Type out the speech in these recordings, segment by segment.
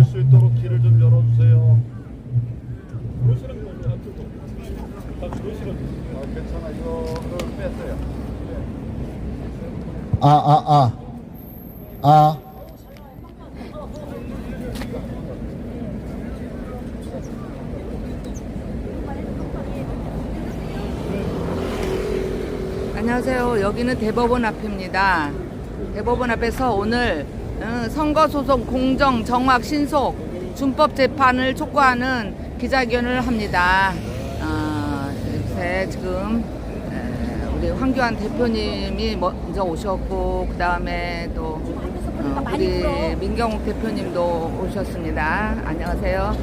수 있도록 길을 좀 열어주세요. 괜찮아. 이거를 뺐어요. 안녕하세요. 여기는 대법원 앞입니다. 대법원 앞에서 오늘 선거소송 공정, 정확, 신속, 준법 재판을 촉구하는 기자회견을 합니다. 이렇게 지금 우리 황교안 대표님이 먼저 오셨고, 그 다음에 또 우리 민경욱 대표님도 오셨습니다. 안녕하세요.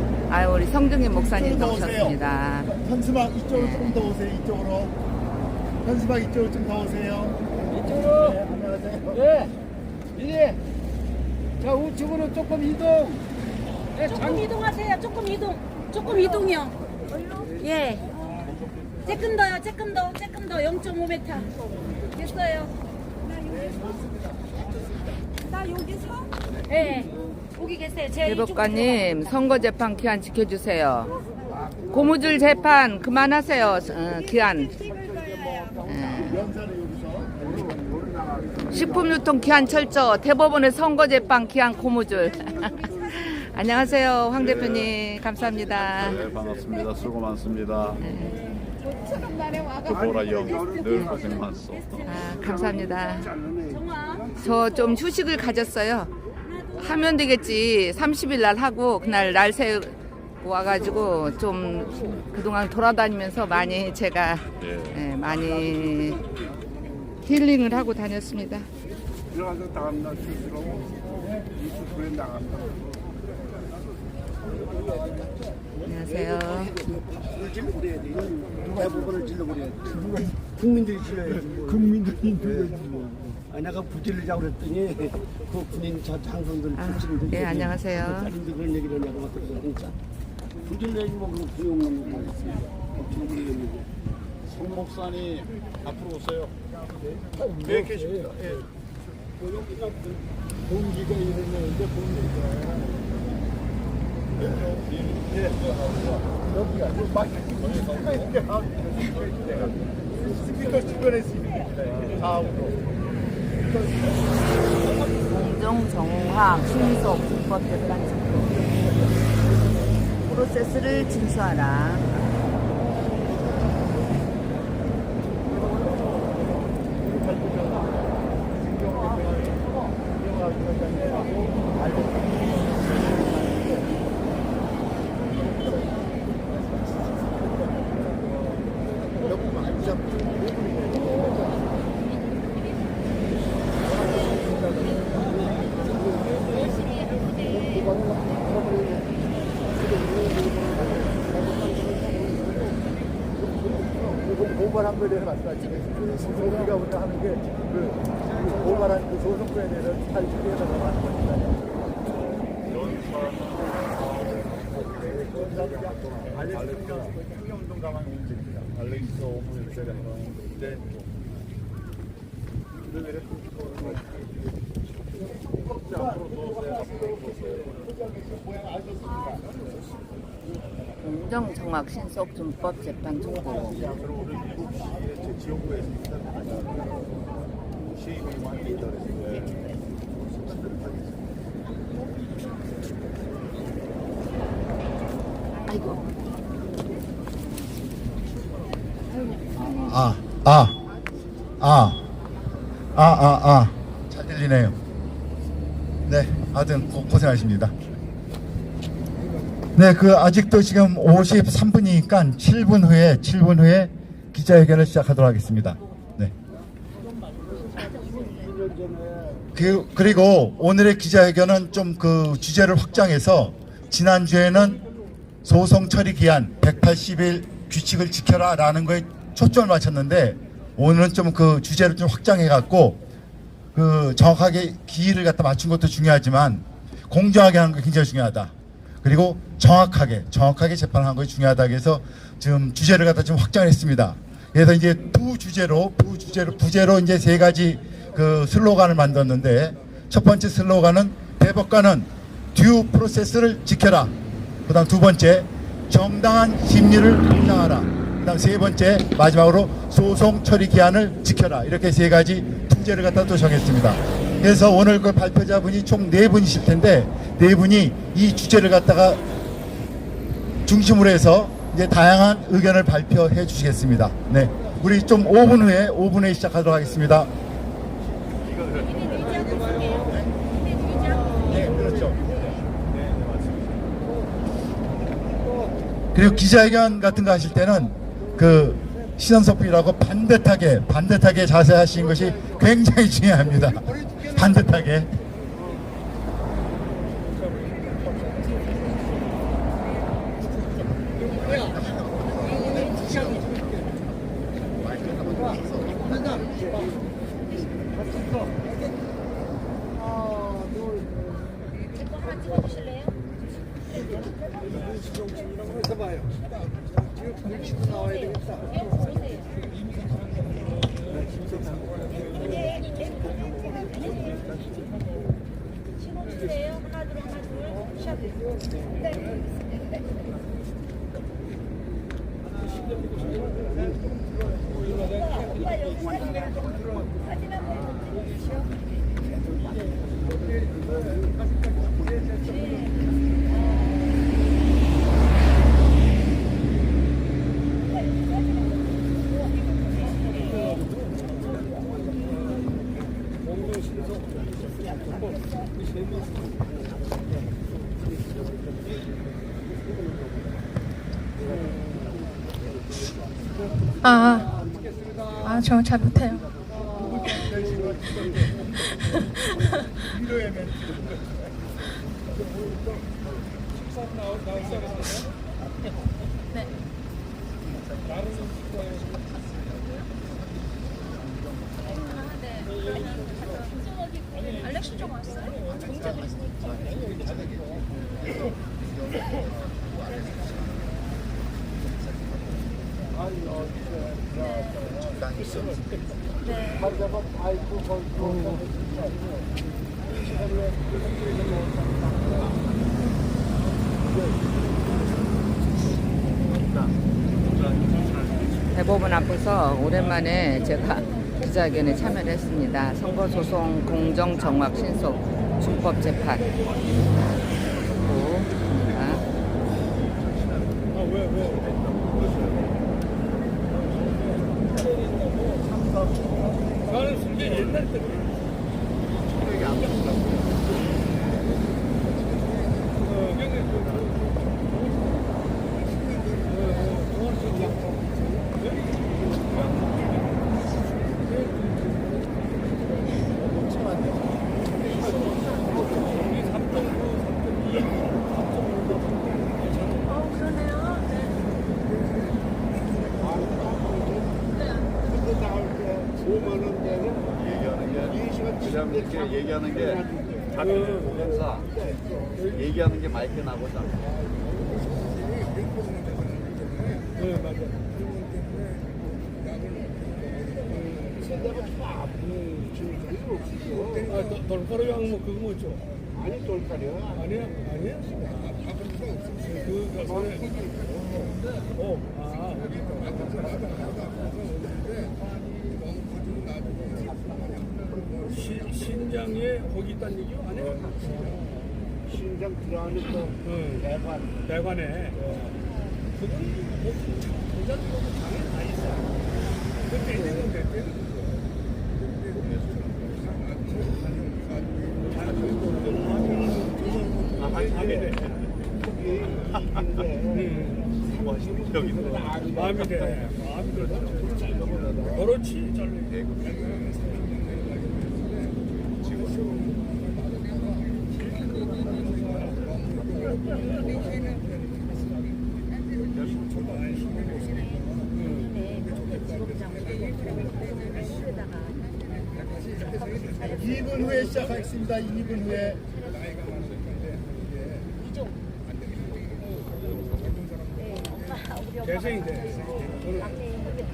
우리 성중인 목사님도 오셨습니다. 현수막 이쪽으로 조금 더 오세요. 이쪽으로. 현수막 이쪽으로 좀 더 오세요. 이쪽으로. 네, 안녕하세요. 네. 예. 자, 우측으로 조금 이동. 네, 조금 이동하세요. 조금 이동이요. 예. 조금 더요. 조금 더 0.5m. 됐어요. 나 여기서? 예. 여기 계세요. 제 대법관님, 선거재판 기한 지켜주세요. 고무줄 재판 그만하세요. 기한. 식품유통 기한 철저, 대법원의 선거재판 기한 고무줄. 안녕하세요, 황 대표님. 감사합니다. 네, 반갑습니다. 수고 많습니다. 보라 영, 늘 고생 많소. 감사합니다. 저 좀 휴식을 가졌어요. 하면 되겠지. 30일 날 하고 그날 날 새고 와가지고 좀 그동안 돌아다니면서 많이 제가 많이 힐링을 하고 다녔습니다. 들어가서 다음날 수시로 유튜브에 나간다. 안녕하세요. 대부분을 질러버려야 돼. 국민들이 질러야지. 국민들이 질러야지. 내가 부질르자고 그랬더니 그 군인 저 장성들 부질르. 예, 안녕하세요. 자린데 그런 얘기를 내가 막 그래서 진짜 부질러야지 뭐 그런 부용만 거겠어요. 송 목사님 앞으로 오세요. 네, 계십니다. 예. 공기가 이러는데 공기가. 여기가 막 스피커 주변에 있습니다. 좌우로. 공정, 정확, 신속, 준법 재판 촉구. 프로세스를 준수하라. 고발한 거에 대해서 말씀하시죠. 우리가 오늘 하는 게그 고발한 그 소송권에 대해서 탈출해서 하는 겁니다. 알렉스가 행정운동 가방 문제입니다. 알렉스 오물 때려 때 공정, 정확, 신속, 준법 재판 촉구. 지역구에 시행이 많이 있다 아이고. 잘 들리네요. 네, 하여튼 고생하십니다. 네, 아직도 지금 53분이니까 7분 후에 기자회견을 시작하도록 하겠습니다. 네. 그리고 오늘의 기자회견은 좀 주제를 확장해서 지난주에는 소송 처리 기한 180일 규칙을 지켜라 라는 거에 초점을 맞췄는데 오늘은 좀 주제를 좀 확장해 갖고 정확하게 기일을 갖다 맞춘 것도 중요하지만 공정하게 하는 게 굉장히 중요하다. 그리고 정확하게 재판하는 것이 중요하다. 그래서 지금 주제를 갖다 좀 확장을 했습니다. 그래서 이제 부제로 이제 3가지 슬로건을 만들었는데 첫 번째 슬로건은 대법관은 듀 프로세스를 지켜라. 그다음 두 번째, 정당한 심리를 보장하라. 그다음 세 번째, 마지막으로 소송 처리 기한을 지켜라. 이렇게 세 가지 투제를 갖다 또 정했습니다. 그래서 오늘 그 발표자분이 총 4분이실 텐데 4분이 이 주제를 갖다가 중심으로 해서 이제 다양한 의견을 발표해 주시겠습니다. 네, 우리 좀 5분 후에 시작하도록 하겠습니다. 네, 그렇죠. 그리고 기자회견 같은 거 하실 때는 그 시선섭이라고 반듯하게 자세하시는 것이 굉장히 중요합니다. 반듯하게. 이거 하나 찍어주실래요? 해봐요. 지금 치고 나와야 되겠다. 찍어주세요. 하나 둘 샷. 오빠 여기 사진 한번 찍으시죠. 저 잘 못해요. 네. 알렉스 좀 왔어요? 대법원 앞에서 오랜만에 제가 기자회견에 참여를 했습니다. 선거소송 공정 정확 신속 준법 재판. 이렇게 얘기하는 게 공연사 얘기하는 게 마이크 나고자. 돌가루 양뭐 그거 뭐죠? 아니 돌가루야. 아니야. 그 전에 신장에 거기 있다는 얘기요? 아니야? 신장 들어가는 거 대관에 그건 도자기로 장에 다 있어. 그때 있는데 마음이 돼. 그렇지. 이 2분 후에 시작하겠습니다. 2분 후에. 재생이 돼.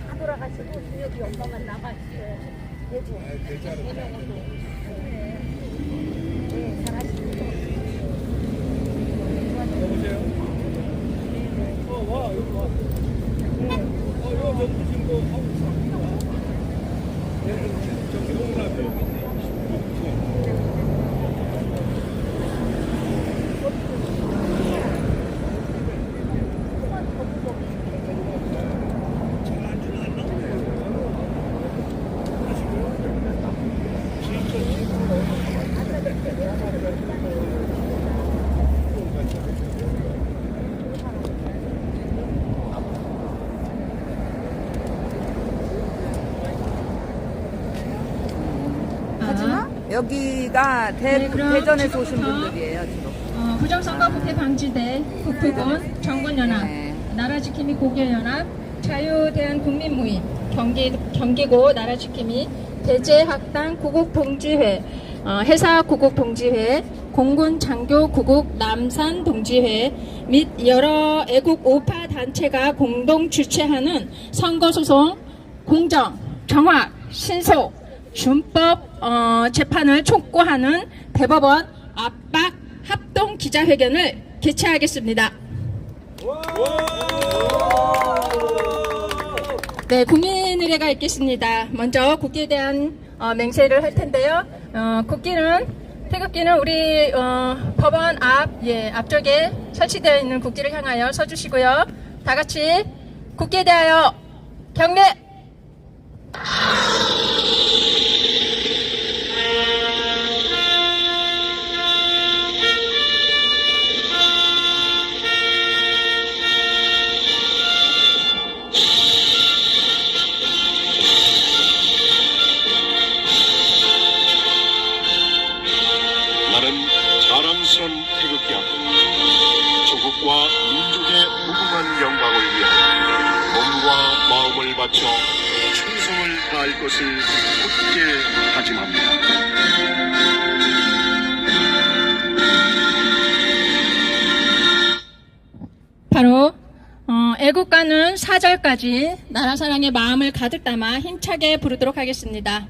다 돌아가시고 여기 엄마만 남아 있어요. 대구. 네, 잘하시고. 여기가 네, 그럼 대전에서 오신 지금부터 분들이에요, 지금. 부정선거부패 방지대 북부군 정군연합 네. 나라지킴이 고교연합 자유대한국민모임 경기고 나라지킴이 대제학당 구국동지회 해사구국동지회 공군장교구국 남산동지회 및 여러 애국 우파 단체가 공동 주최하는 선거소송 공정, 정확, 신속, 준법 재판을 촉구하는 대법원 압박 합동 기자회견을 개최하겠습니다. 네, 국민의례가 있겠습니다. 먼저 국기에 대한 맹세를 할 텐데요. 태극기는 우리 법원 앞쪽에 설치되어 있는 국기를 향하여 서주시고요. 다 같이 국기에 대하여 경례! 나는 자랑스런 태극기 앞에 조국과 민족의 무궁한 영광을 위하여 몸과 마음을 바쳐 충성을 다할 것을 굳게 다짐합니다. 바로 애국가는 4절까지 나라 사랑의 마음을 가득 담아 힘차게 부르도록 하겠습니다.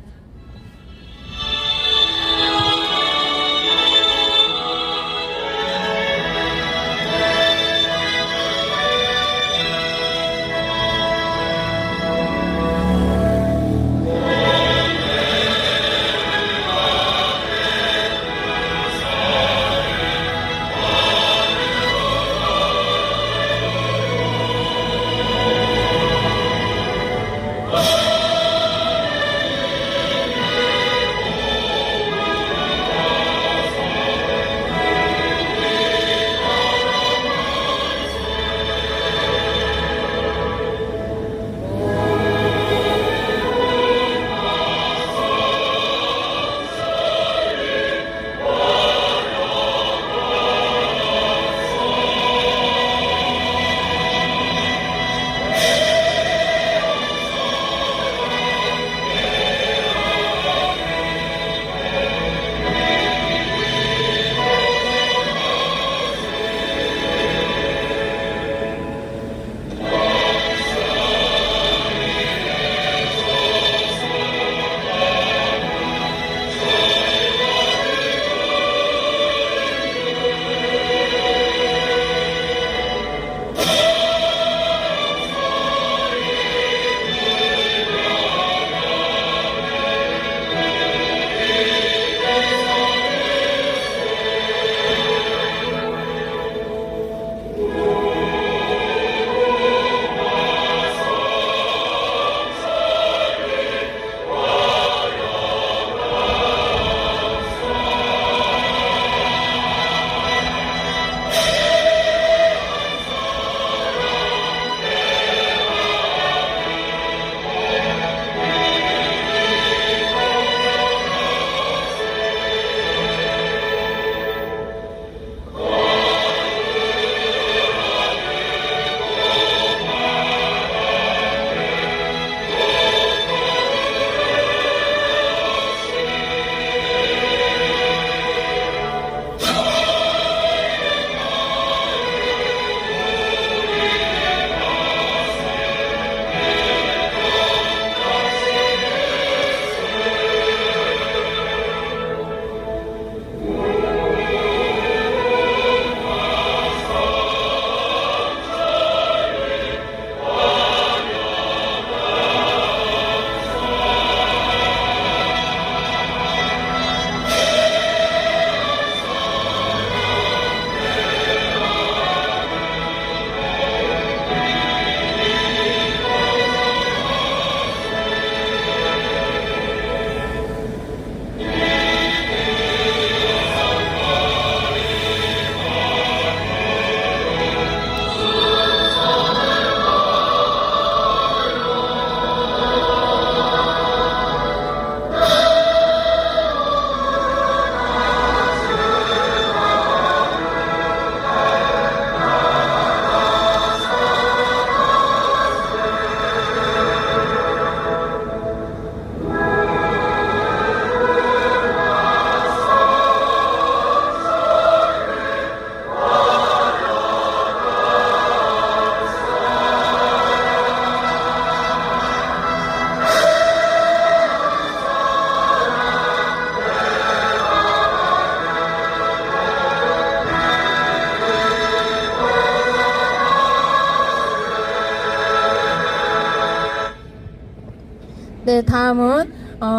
네, 다음은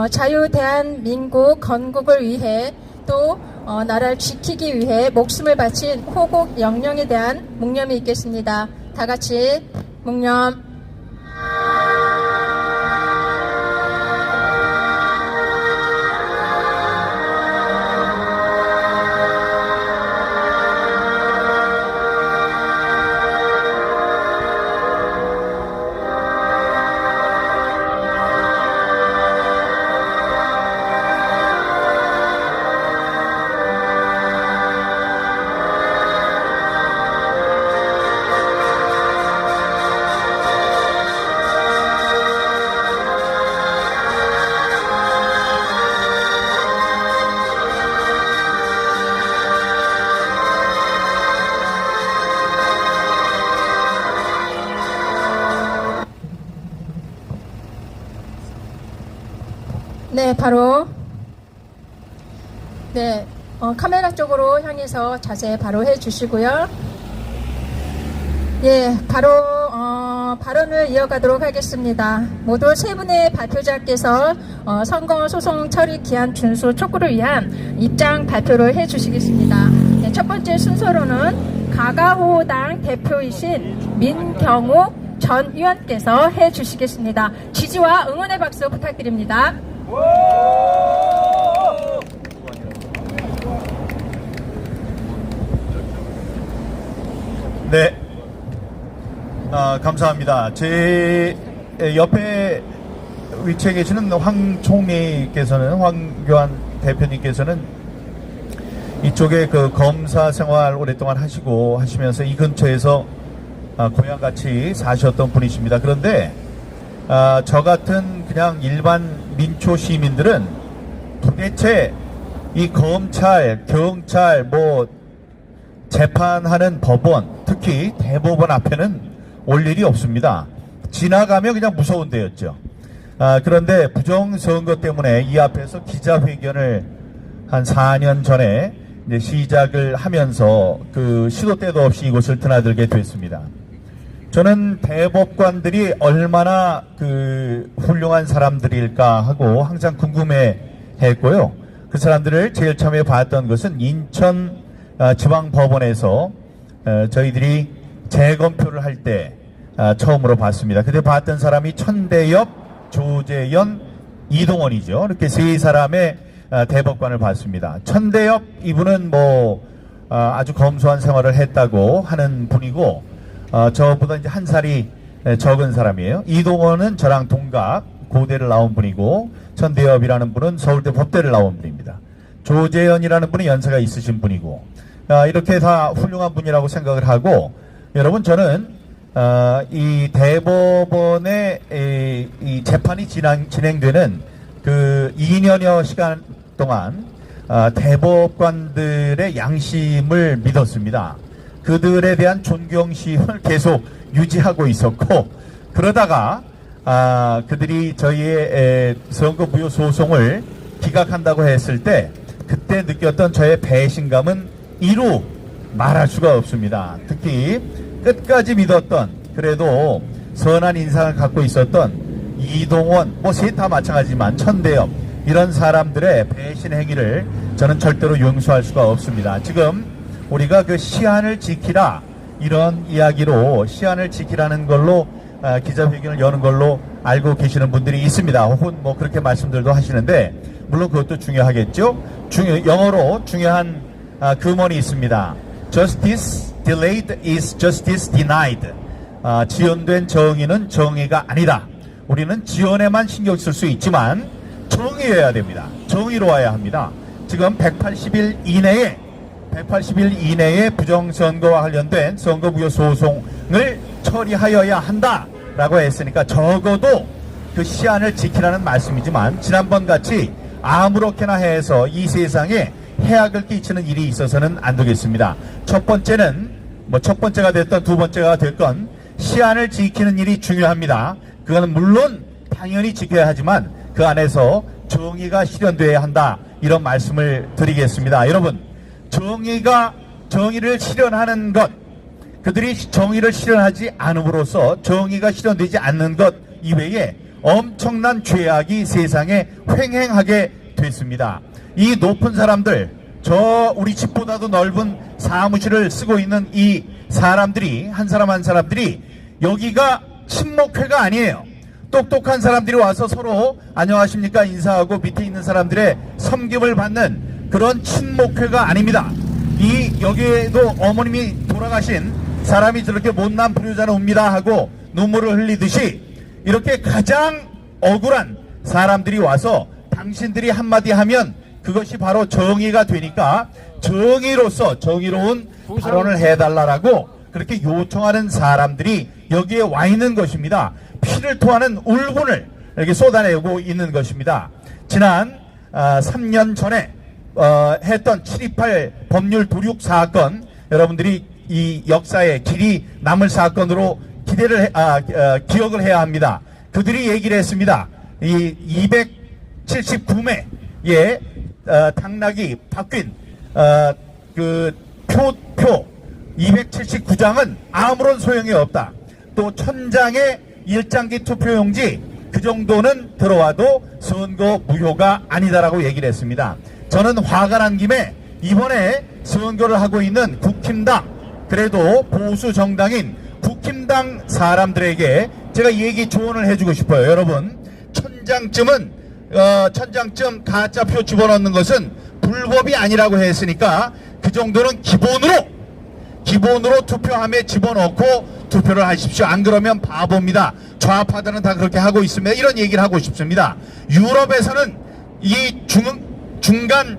자유대한민국 건국을 위해 또 나라를 지키기 위해 목숨을 바친 호국 영령에 대한 묵념이 있겠습니다. 다 같이 묵념. 네, 바로 네, 카메라 쪽으로 향해서 자세 바로 해주시고요. 예, 바로 발언을 이어가도록 하겠습니다. 모두 세 분의 발표자께서 선거 소송 처리 기한 준수 촉구를 위한 입장 발표를 해주시겠습니다. 네, 첫 번째 순서로는 가가호당 대표이신 민경욱 전 의원께서 해주시겠습니다. 지지와 응원의 박수 부탁드립니다. 네, 감사합니다. 제 옆에 위치에 계시는 황 총리께서는, 황교안 대표님께서는 이쪽에 그 검사 생활 오랫동안 하시면서 이 근처에서 고향같이 사셨던 분이십니다. 그런데 저 같은 그냥 일반 민초 시민들은 도대체 이 검찰, 경찰, 재판하는 법원, 특히 대법원 앞에는 올 일이 없습니다. 지나가면 그냥 무서운 데였죠. 그런데 부정선거 때문에 이 앞에서 기자회견을 한 4년 전에 이제 시작을 하면서 그 시도 때도 없이 이곳을 드나들게 됐습니다. 저는 대법관들이 얼마나 그 훌륭한 사람들일까 하고 항상 궁금해 했고요. 그 사람들을 제일 처음에 봤던 것은 인천 지방법원에서 저희들이 재검표를 할 때 처음으로 봤습니다. 그때 봤던 사람이 천대엽, 조재현, 이동원이죠. 이렇게 세 사람의 대법관을 봤습니다. 천대엽 이분은 아주 검소한 생활을 했다고 하는 분이고, 저보다 이제 한 살이 적은 사람이에요. 이동원은 저랑 동갑, 고대를 나온 분이고, 천대엽이라는 분은 서울대 법대를 나온 분입니다. 조재현이라는 분은 연세가 있으신 분이고, 이렇게 다 훌륭한 분이라고 생각을 하고, 여러분 저는 이 대법원의 이 재판이 진행되는 그 2년여 시간 동안 대법관들의 양심을 믿었습니다. 그들에 대한 존경심을 계속 유지하고 있었고, 그러다가 그들이 저희의 선거 무효 소송을 기각한다고 했을 때 그때 느꼈던 저의 배신감은 이루 말할 수가 없습니다. 특히 끝까지 믿었던, 그래도 선한 인상을 갖고 있었던 이동원, 셋 다 마찬가지지만 천대엽, 이런 사람들의 배신 행위를 저는 절대로 용서할 수가 없습니다. 지금 우리가 그 시한을 지키라, 이런 이야기로 시한을 지키라는 걸로 기자회견을 여는 걸로 알고 계시는 분들이 있습니다. 혹은 그렇게 말씀들도 하시는데, 물론 그것도 중요하겠죠. 영어로 중요한 금언이 있습니다. Justice delayed is justice denied. 지연된 정의는 정의가 아니다. 우리는 지연에만 신경 쓸 수 있지만 정의여야 됩니다. 정의로워야 합니다. 지금 180일 이내에 부정선거와 관련된 선거무효 소송을 처리하여야 한다라고 했으니까 적어도 그 시한을 지키라는 말씀이지만, 지난번 같이 아무렇게나 해서 이 세상에 해악을 끼치는 일이 있어서는 안 되겠습니다. 첫 번째는 첫 번째가 됐던 두 번째가 됐건 시한을 지키는 일이 중요합니다. 그거는 물론 당연히 지켜야 하지만 그 안에서 정의가 실현되어야 한다, 이런 말씀을 드리겠습니다. 여러분, 정의를 실현하는 것, 그들이 정의를 실현하지 않음으로써 정의가 실현되지 않는 것 이외에 엄청난 죄악이 세상에 횡행하게 됐습니다. 이 높은 사람들, 저 우리 집보다도 넓은 사무실을 쓰고 있는 이 사람들이, 한 사람 한 사람들이 여기가 친목회가 아니에요. 똑똑한 사람들이 와서 서로 안녕하십니까 인사하고 밑에 있는 사람들의 섬김을 받는 그런 친목회가 아닙니다. 이 여기에도 어머님이 돌아가신 사람이 저렇게 못난 불효자는 옵니다 하고 눈물을 흘리듯이 이렇게 가장 억울한 사람들이 와서 당신들이 한마디 하면 그것이 바로 정의가 되니까 정의로서 정의로운 발언을 해달라고 그렇게 요청하는 사람들이 여기에 와 있는 것입니다. 피를 토하는 울분을 이렇게 쏟아내고 있는 것입니다. 지난 3년 전에 했던 7.28 법률 도륙 사건, 여러분들이 이 역사에 길이 남을 사건으로 기억을 해야 합니다. 그들이 얘기를 했습니다. 이 279매의 당락이 바뀐 그 표 279장은 아무런 소용이 없다. 또 1000장의 일장기 투표용지 그 정도는 들어와도 선거 무효가 아니다라고 얘기를 했습니다. 저는 화가 난 김에 이번에 선거를 하고 있는 국힘당, 그래도 보수 정당인 국힘당 사람들에게 제가 이 얘기 조언을 해주고 싶어요. 여러분, 1000장쯤 가짜표 집어넣는 것은 불법이 아니라고 했으니까 그 정도는 기본으로 투표함에 집어넣고 투표를 하십시오. 안 그러면 바보입니다. 좌파들은 다 그렇게 하고 있습니다. 이런 얘기를 하고 싶습니다. 유럽에서는 이 중간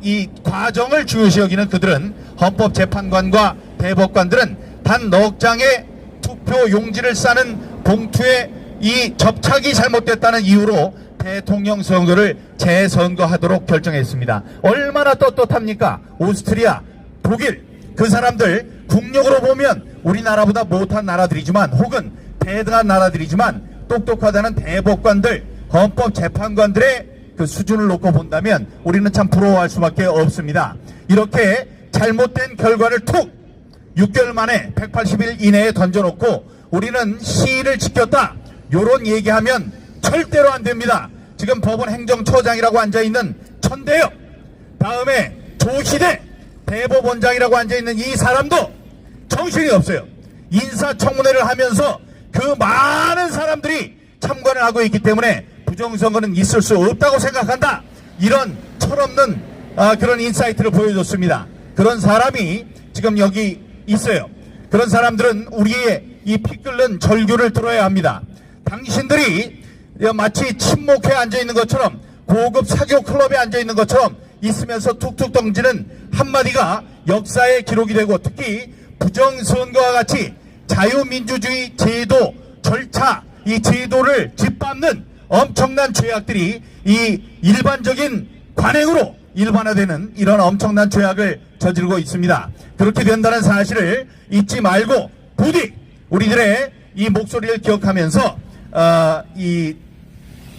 이 과정을 중요시 여기는 그들은 헌법재판관과 대법관들은 단 넉 장의 투표 용지를 싸는 봉투에 이 접착이 잘못됐다는 이유로 대통령 선거를 재선거하도록 결정했습니다. 얼마나 떳떳합니까? 오스트리아, 독일, 그 사람들 국력으로 보면 우리나라보다 못한 나라들이지만 혹은 대등한 나라들이지만 똑똑하다는 대법관들, 헌법재판관들의 그 수준을 놓고 본다면 우리는 참 부러워할 수밖에 없습니다. 이렇게 잘못된 결과를 툭 6개월 만에 180일 이내에 던져놓고 우리는 시의를 지켰다, 요런 얘기하면 절대로 안 됩니다. 지금 법원 행정처장이라고 앉아있는 천대엽, 다음에 조희대 대법원장이라고 앉아있는 이 사람도 정신이 없어요. 인사청문회를 하면서 그 많은 사람들이 참관을 하고 있기 때문에 부정선거는 있을 수 없다고 생각한다, 이런 철없는 그런 인사이트를 보여줬습니다. 그런 사람이 지금 여기 있어요. 그런 사람들은 우리의 이 피 끓는 절규를 들어야 합니다. 당신들이 마치 친목회에 앉아있는 것처럼 고급 사교 클럽에 앉아있는 것처럼 있으면서 툭툭 던지는 한마디가 역사에 기록이 되고, 특히 부정선거와 같이 자유민주주의 제도 절차, 이 제도를 짓밟는 엄청난 죄악들이 이 일반적인 관행으로 일반화되는 이런 엄청난 죄악을 저지르고 있습니다. 그렇게 된다는 사실을 잊지 말고 부디 우리들의 이 목소리를 기억하면서 이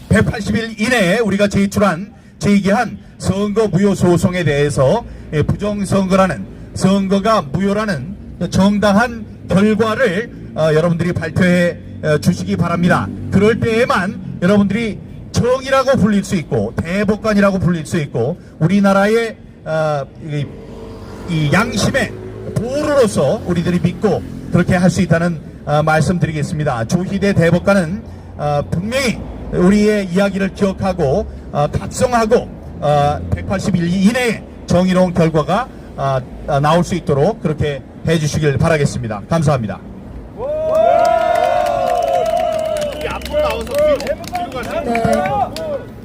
180일 이내에 우리가 제기한 선거 무효 소송에 대해서 부정선거라는, 선거가 무효라는 정당한 결과를 여러분들이 발표해 주시기 바랍니다. 그럴 때에만 여러분들이 정의라고 불릴 수 있고 대법관이라고 불릴 수 있고 우리나라의 이 양심의 보루로서 우리들이 믿고 그렇게 할 수 있다는 말씀드리겠습니다. 조희대 대법관은 분명히 우리의 이야기를 기억하고 각성하고 180일 이내에 정의로운 결과가 나올 수 있도록 그렇게 해주시길 바라겠습니다. 감사합니다. 네.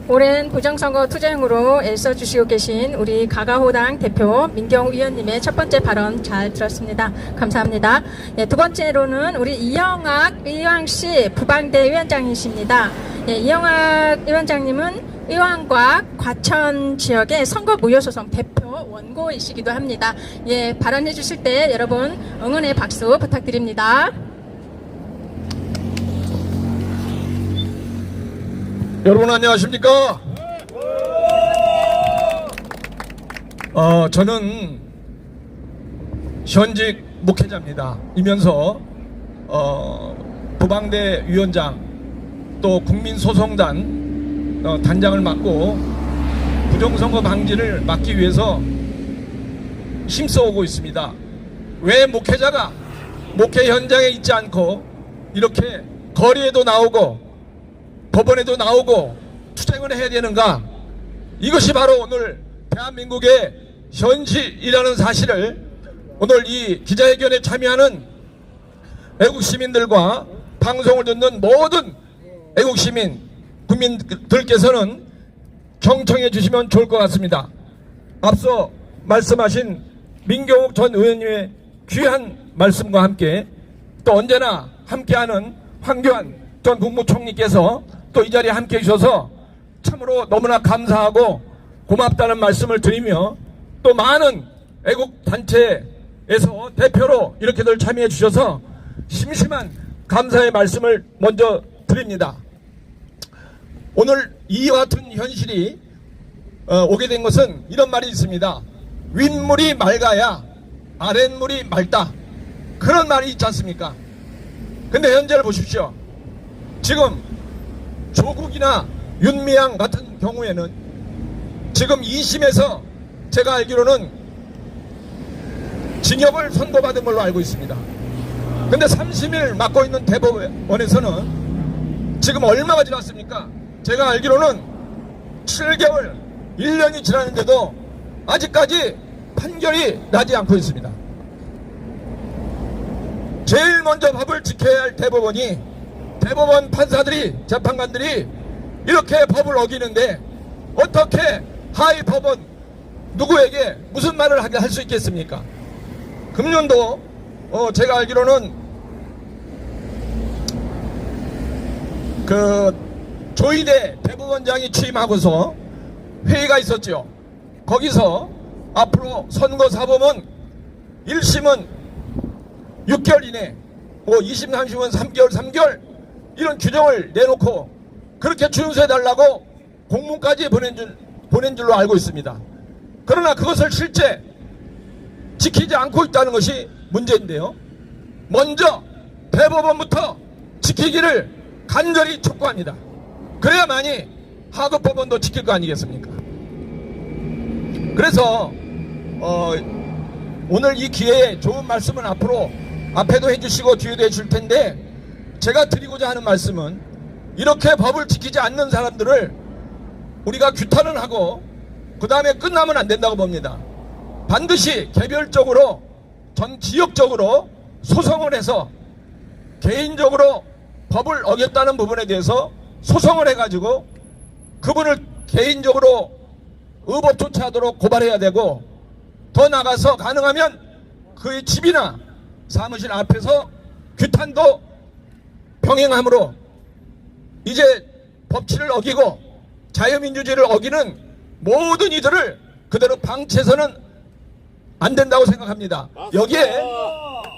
오랜 부정선거 투쟁으로 애써주시고 계신 우리 가가호당 대표 민경우 의원님의 첫 번째 발언 잘 들었습니다. 감사합니다. 네, 두 번째로는 우리 이영학 의왕시 부방대 위원장이십니다. 네, 이영학 위원장님은 의왕과 과천 지역의 선거 무효소송 대표 원고이시기도 합니다. 예, 발언해 주실 때 여러분 응원의 박수 부탁드립니다. 여러분 안녕하십니까? 저는 현직 목회자입니다. 이면서 부방대 위원장 또 국민소송단 단장을 맡고 부정선거 방지를 막기 위해서 힘써오고 있습니다. 왜 목회자가 목회 현장에 있지 않고 이렇게 거리에도 나오고 법원에도 나오고 투쟁을 해야 되는가? 이것이 바로 오늘 대한민국의 현실이라는 사실을 오늘 이 기자회견에 참여하는 애국시민들과 방송을 듣는 모든 애국시민 국민들께서는 경청해 주시면 좋을 것 같습니다. 앞서 말씀하신 민경욱 전 의원님의 귀한 말씀과 함께 또 언제나 함께하는 황교안 전 국무총리께서 또 이 자리에 함께해 주셔서 참으로 너무나 감사하고 고맙다는 말씀을 드리며 또 많은 애국단체에서 대표로 이렇게들 참여해 주셔서 심심한 감사의 말씀을 먼저 드립니다. 오늘 이와 같은 현실이 오게 된 것은 이런 말이 있습니다. 윗물이 맑아야 아랫물이 맑다. 그런 말이 있지 않습니까? 근데 현재를 보십시오. 지금 조국이나 윤미향 같은 경우에는 지금 2심에서 제가 알기로는 징역을 선고받은 걸로 알고 있습니다. 근데 3심을 맡고 있는 대법원에서는 지금 얼마가 지났습니까? 제가 알기로는 7개월, 1년이 지났는데도 아직까지 판결이 나지 않고 있습니다. 제일 먼저 법을 지켜야 할 대법원이 대법원 판사들이 재판관들이 이렇게 법을 어기는데 어떻게 하위 법원 누구에게 무슨 말을 할 수 있겠습니까? 금년도 제가 알기로는 그 조희대 대법원장이 취임하고서 회의가 있었죠. 거기서 앞으로 선거사범은 1심은 6개월 이내 2심, 3심은 3개월 이런 규정을 내놓고 그렇게 준수해달라고 공문까지 보낸 줄로 알고 있습니다. 그러나 그것을 실제 지키지 않고 있다는 것이 문제인데요. 먼저 대법원부터 지키기를 간절히 촉구합니다. 그래야만이 하급법원도 지킬 거 아니겠습니까? 그래서 오늘 이 기회에 좋은 말씀은 앞에도 해주시고 뒤에도 해줄 텐데 제가 드리고자 하는 말씀은 이렇게 법을 지키지 않는 사람들을 우리가 규탄을 하고 그 다음에 끝나면 안 된다고 봅니다. 반드시 개별적으로 전 지역적으로 소송을 해서 개인적으로 법을 어겼다는 부분에 대해서 소송을 해가지고 그분을 개인적으로 의법 조치하도록 고발해야 되고 더 나가서 가능하면 그의 집이나 사무실 앞에서 규탄도 병행함으로 이제 법치를 어기고 자유민주주의를 어기는 모든 이들을 그대로 방치해서는 안 된다고 생각합니다. 여기에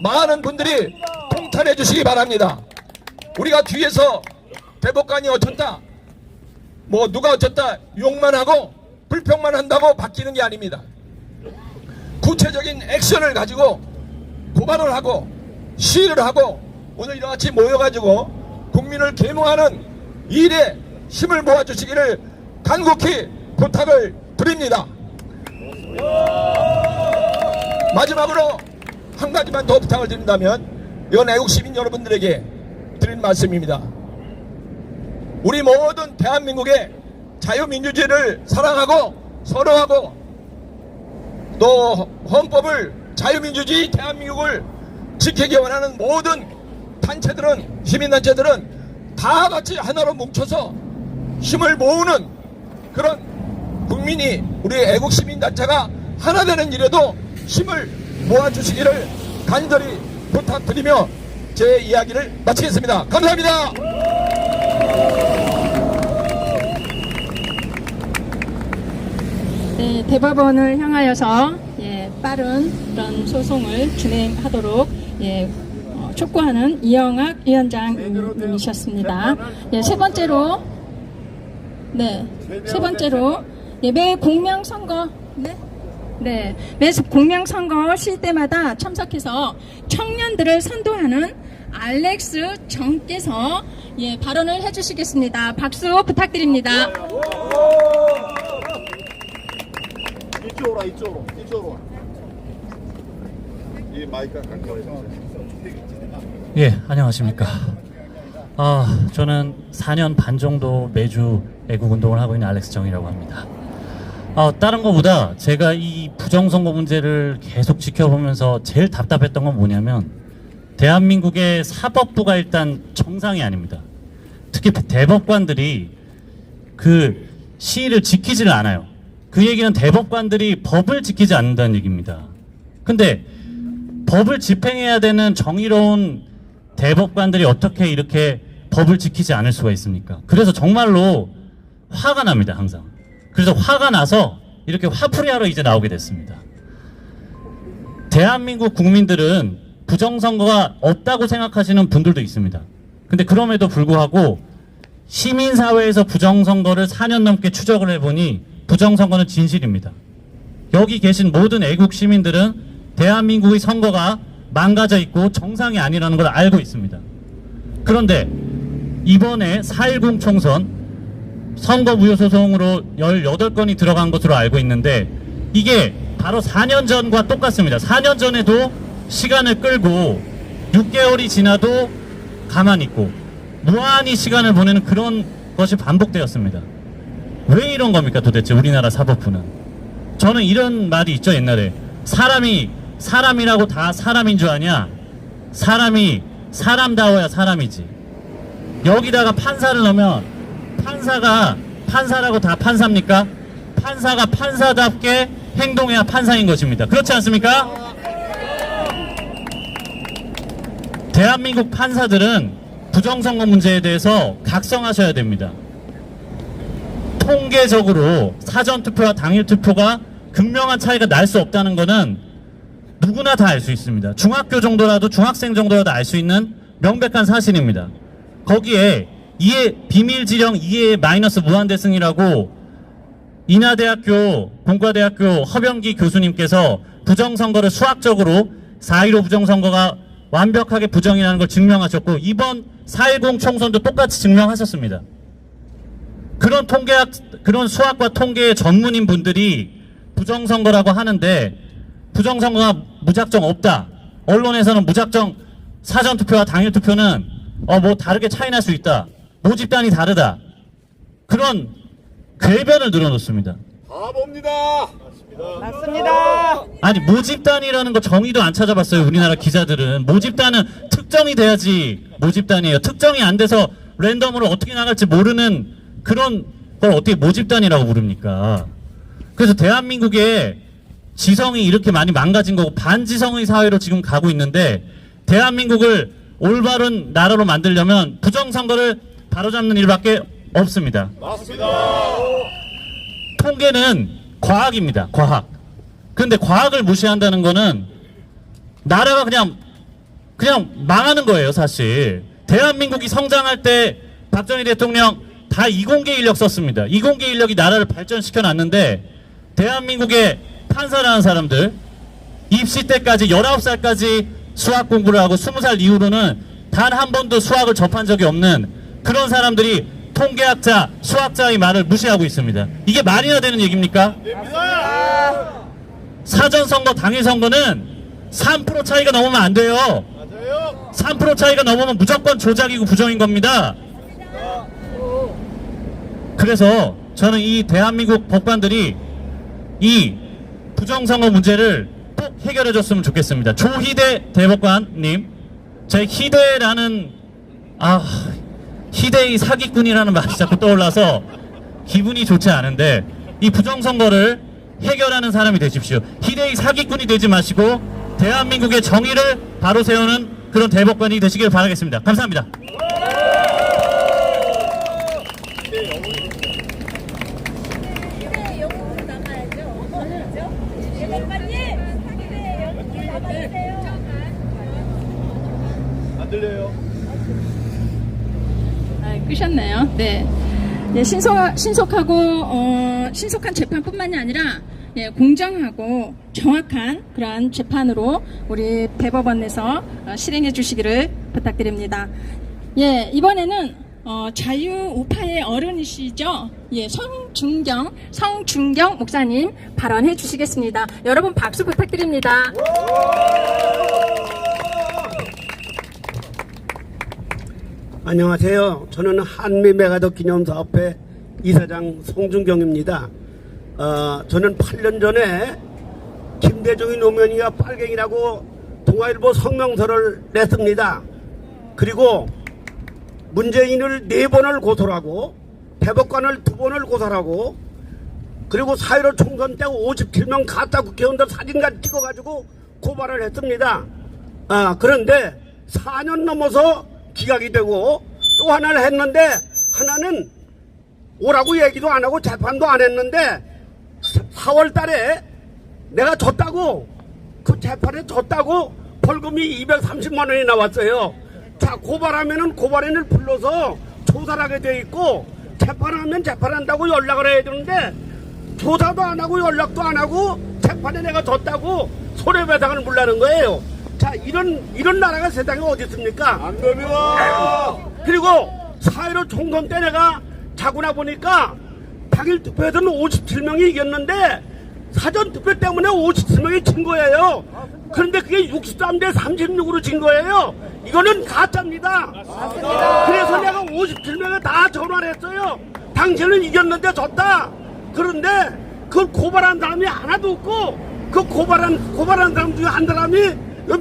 많은 분들이 통탄해 주시기 바랍니다. 우리가 뒤에서 대법관이 어쩌다 뭐 누가 어쩌다 욕만 하고 불평만 한다고 바뀌는 게 아닙니다. 구체적인 액션을 가지고 고발을 하고 시위를 하고 오늘 이같이 모여가지고 국민을 계몽하는 일에 힘을 모아주시기를 간곡히 부탁을 드립니다. 마지막으로 한 가지만 더 부탁을 드린다면 이건 애국시민 여러분들에게 드린 말씀입니다. 우리 모든 대한민국의 자유민주주의를 사랑하고 선호하고 또 헌법을 자유민주주의 대한민국을 지키기 원하는 모든 단체들은 시민단체들은 다 같이 하나로 뭉쳐서 힘을 모으는 그런 국민이 우리 애국시민단체가 하나 되는 일에도 힘을 모아주시기를 간절히 부탁드리며 제 이야기를 마치겠습니다. 감사합니다. 네, 대법원을 향하여서 빠른 그런 소송을 진행하도록 촉구하는 이영학 위원장님이셨습니다. 세 번째로 매 공명선거 매 공명선거 시 때마다 참석해서 청년들을 선도하는 알렉스 정께서 발언을 해주시겠습니다. 박수 부탁드립니다. 이쪽으로 와, 이쪽으로 와. 이 마이크가 가까워요. 예, 안녕하십니까. 저는 4년 반 정도 매주 애국운동을 하고 있는 알렉스 정이라고 합니다. 다른 것보다 제가 이 부정선거 문제를 계속 지켜보면서 제일 답답했던 건 뭐냐면 대한민국의 사법부가 일단 정상이 아닙니다. 특히 대법관들이 그 시위를 지키지를 않아요. 그 얘기는 대법관들이 법을 지키지 않는다는 얘기입니다. 근데 법을 집행해야 되는 정의로운 대법관들이 어떻게 이렇게 법을 지키지 않을 수가 있습니까? 그래서 정말로 화가 납니다, 항상. 그래서 화가 나서 이렇게 화풀이하러 이제 나오게 됐습니다. 대한민국 국민들은 부정선거가 없다고 생각하시는 분들도 있습니다. 근데 그럼에도 불구하고 시민사회에서 부정선거를 4년 넘게 추적을 해보니 부정선거는 진실입니다. 여기 계신 모든 애국 시민들은 대한민국의 선거가 망가져 있고 정상이 아니라는 걸 알고 있습니다. 그런데 이번에 4.10 총선 선거무효소송으로 18건이 들어간 것으로 알고 있는데 이게 바로 4년 전과 똑같습니다. 4년 전에도 시간을 끌고 6개월이 지나도 가만히 있고 무한히 시간을 보내는 그런 것이 반복되었습니다. 왜 이런 겁니까 도대체 우리나라 사법부는? 저는 이런 말이 있죠. 옛날에 사람이 사람이라고 다 사람인 줄 아냐? 사람이 사람다워야 사람이지. 여기다가 판사를 넣으면 판사가 판사라고 다 판사입니까? 판사가 판사답게 행동해야 판사인 것입니다. 그렇지 않습니까? 대한민국 판사들은 부정선거 문제에 대해서 각성하셔야 됩니다. 통계적으로 사전투표와 당일투표가 극명한 차이가 날 수 없다는 것은 누구나 다 알 수 있습니다. 중학교 정도라도 중학생 정도라도 알 수 있는 명백한 사실입니다. 거기에 비밀지령 이해 마이너스 무한대승이라고 인하대학교 공과대학교 허병기 교수님께서 부정선거를 수학적으로 4.15 부정선거가 완벽하게 부정이라는 걸 증명하셨고 이번 4.10 총선도 똑같이 증명하셨습니다. 그런 수학과 통계의 전문인 분들이 부정선거라고 하는데 부정선거가 무작정 없다. 언론에서는 무작정 사전투표와 당일투표는 뭐 다르게 차이 날 수 있다. 모집단이 다르다. 그런 궤변을 늘어놓습니다. 바보입니다. 맞습니다. 아니 모집단이라는 거 정의도 안 찾아봤어요. 우리나라 기자들은. 모집단은 특정이 돼야지 모집단이에요. 특정이 안 돼서 랜덤으로 어떻게 나갈지 모르는 그런 걸 어떻게 모집단이라고 부릅니까? 그래서 대한민국의 지성이 이렇게 많이 망가진 거고 반지성의 사회로 지금 가고 있는데 대한민국을 올바른 나라로 만들려면 부정선거를 바로잡는 일밖에 없습니다. 맞습니다. 통계는 과학입니다. 과학. 그런데 과학을 무시한다는 거는 나라가 그냥 망하는 거예요, 사실. 대한민국이 성장할 때 박정희 대통령 다 이공계 인력 썼습니다. 이공계 인력이 나라를 발전시켜 놨는데 대한민국의 판사라는 사람들 입시 때까지 19살까지 수학 공부를 하고 20살 이후로는 단 한 번도 수학을 접한 적이 없는 그런 사람들이 통계학자, 수학자의 말을 무시하고 있습니다. 이게 말이나 되는 얘기입니까? 사전선거, 당일선거는 3% 차이가 넘으면 안 돼요. 3% 차이가 넘으면 무조건 조작이고 부정인 겁니다. 그래서 저는 이 대한민국 법관들이 이 부정선거 문제를 꼭 해결해 줬으면 좋겠습니다. 조희대 대법관님, 제 희대라는 희대의 사기꾼이라는 말이 자꾸 떠올라서 기분이 좋지 않은데 이 부정선거를 해결하는 사람이 되십시오. 희대의 사기꾼이 되지 마시고 대한민국의 정의를 바로 세우는 그런 대법관이 되시길 바라겠습니다. 감사합니다. 안 들려요. 끄셨나요? 네. 신속한 재판뿐만이 아니라 공정하고 정확한 그러한 재판으로 우리 대법원에서 실행해 주시기를 부탁드립니다. 예, 이번에는 자유 우파의 어른이시죠? 예, 성준경 목사님 발언해 주시겠습니다. 여러분 박수 부탁드립니다. 안녕하세요. 저는 한미메가더 기념사업회 이사장 송준경입니다. 저는 8년 전에 김대중이 노무현이가 빨갱이라고 동아일보 성명서를 냈습니다. 그리고 문재인을 4번을 고소하고 대법관을 2번을 고소하고 그리고 4.15 총선 때 57명 가짜 국회의원들 사진까지 찍어가지고 고발을 했습니다. 그런데 4년 넘어서 기각이 되고 또 하나를 했는데 하나는 오라고 얘기도 안 하고 재판도 안 했는데 4월 달에 내가 졌다고 그 재판에 졌다고 벌금이 230만 원이 나왔어요. 자, 고발하면은 고발인을 불러서 조사를 하게 돼 있고 재판하면 재판한다고 연락을 해야 되는데 조사도 안 하고 연락도 안 하고 재판에 내가 졌다고 손해배상을 물라는 거예요. 자, 이런 나라가 세상에 어디 있습니까? 안 됩니다. 그리고 4.15 총선 때 내가 자고 보니까 당일 투표에서는 57명이 이겼는데 사전 투표 때문에 57명이 진 거예요. 그런데 그게 63대 36으로 진 거예요. 이거는 가짜입니다. 그래서 내가 57명에 다 전화를 했어요. 당신은 이겼는데 졌다. 그런데 그걸 고발한 사람이 하나도 없고 그 고발한 사람 중에 한 사람이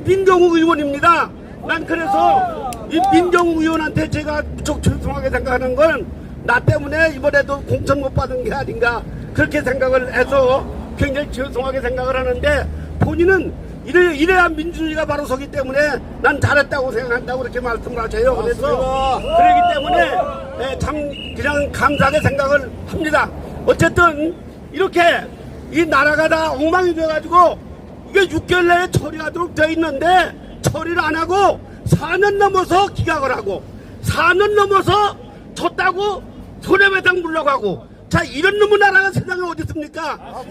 민경욱 의원입니다. 난 그래서 이 민경욱 의원한테 제가 무척 죄송하게 생각하는 건 나 때문에 이번에도 공천 못 받은 게 아닌가 그렇게 생각을 해서 굉장히 죄송하게 생각을 하는데 본인은 이래야 민주주의가 바로 서기 때문에 난 잘했다고 생각한다고 그렇게 말씀을 하셔요. 그래서 그렇기 때문에 참 그냥 감사하게 생각을 합니다. 어쨌든 이렇게 이 나라가 다 엉망이 돼가지고 이게 6개월 내에 처리하도록 되어 있는데 처리를 안 하고 4년 넘어서 기각을 하고 4년 넘어서 졌다고 손해배상 물라고 하고 자 이런 놈의 나라가 세상에 어디 있습니까?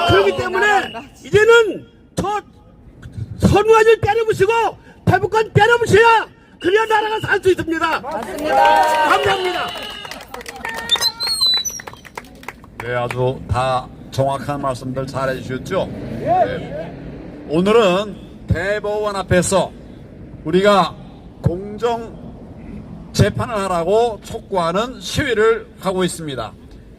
그렇기 때문에 이제는 저 선우아를 때려부시고 대법관 때려부셔야 그래야 나라가 살 수 있습니다. 감사합니다. 네, 아주 다 정확한 말씀들 잘 해주셨죠? 네. 오늘은 대법원 앞에서 우리가 공정 재판을 하라고 촉구하는 시위를 하고 있습니다.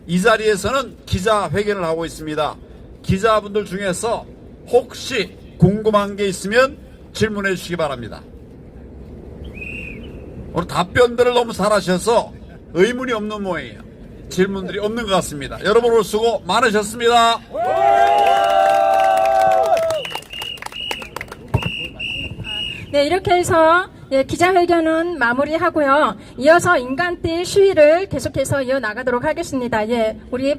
이 자리에서는 기자회견을 하고 있습니다. 기자분들 중에서 혹시 궁금한 게 있으면 질문해 주시기 바랍니다. 오늘 답변들을 너무 잘하셔서 의문이 없는 모양이에요. 질문들이 없는 것 같습니다. 여러분 오늘 수고 많으셨습니다. 네, 이렇게 해서 기자회견은 마무리하고요. 이어서 인간띠 시위를 계속해서 이어나가도록 하겠습니다. 예, 우리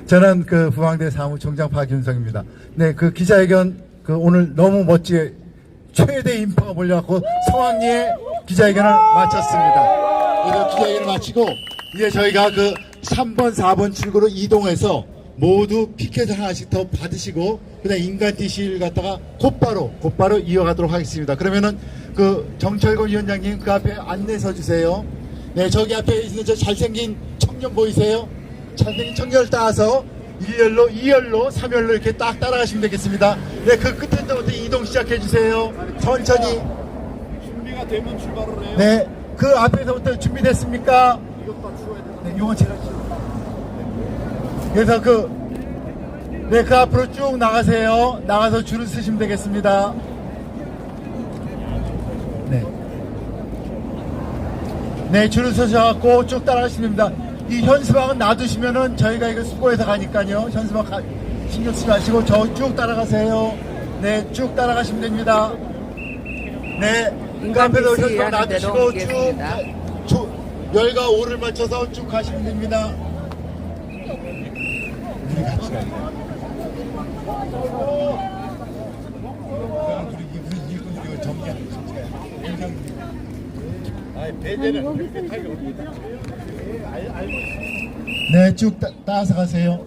저는 그 부방대 사무총장 박윤성입니다. 네, 그 기자회견 오늘 너무 멋지게 최대 인파가 몰려갖고 성황리에 기자회견을 마쳤습니다. 그래서 기자회견을 마치고 이제 저희가 그 3번, 4번 출구로 이동해서 모두 피켓을 하나씩 더 받으시고 그다음 인간띠 시위를 갖다가 곧바로 이어가도록 하겠습니다. 그러면은 그 정철곤 위원장님 그 앞에 안내 서주세요. 네, 저기 앞에 있는 저 잘생긴 청년 보이세요? 잘생긴 청년을 따라서 1열로, 2열로, 3열로 이렇게 딱 따라가시면 되겠습니다. 네, 그 끝에부터 이동 시작해 주세요. 천천히. 준비가 되면 출발을 해요. 네, 그 앞에서부터 준비됐습니까? 네, 이건 제가 그래서 그 앞으로 쭉 나가세요. 나가서 줄을 서시면 되겠습니다. 네, 줄을 서셔갖고 쭉 따라가시면 됩니다. 이 현수막은 놔두시면은 저희가 이거 수고해서 가니까요. 현수막 신경 쓰지 마시고 저 쭉 따라가세요. 네, 쭉 따라가시면 됩니다. 네, 그 앞에서 현수막 놔두시고 쭉 열과 오를 맞춰서 쭉 가시면 됩니다. 우리 같이 가야 돼. 우리 일꾼들이 이거 정리하는 거야. 아니, 배제는 그렇게 타기 어렵다. 네, 쭉 따라서 가세요.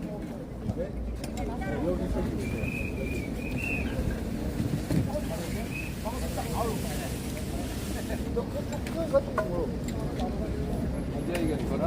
앉아야겠거나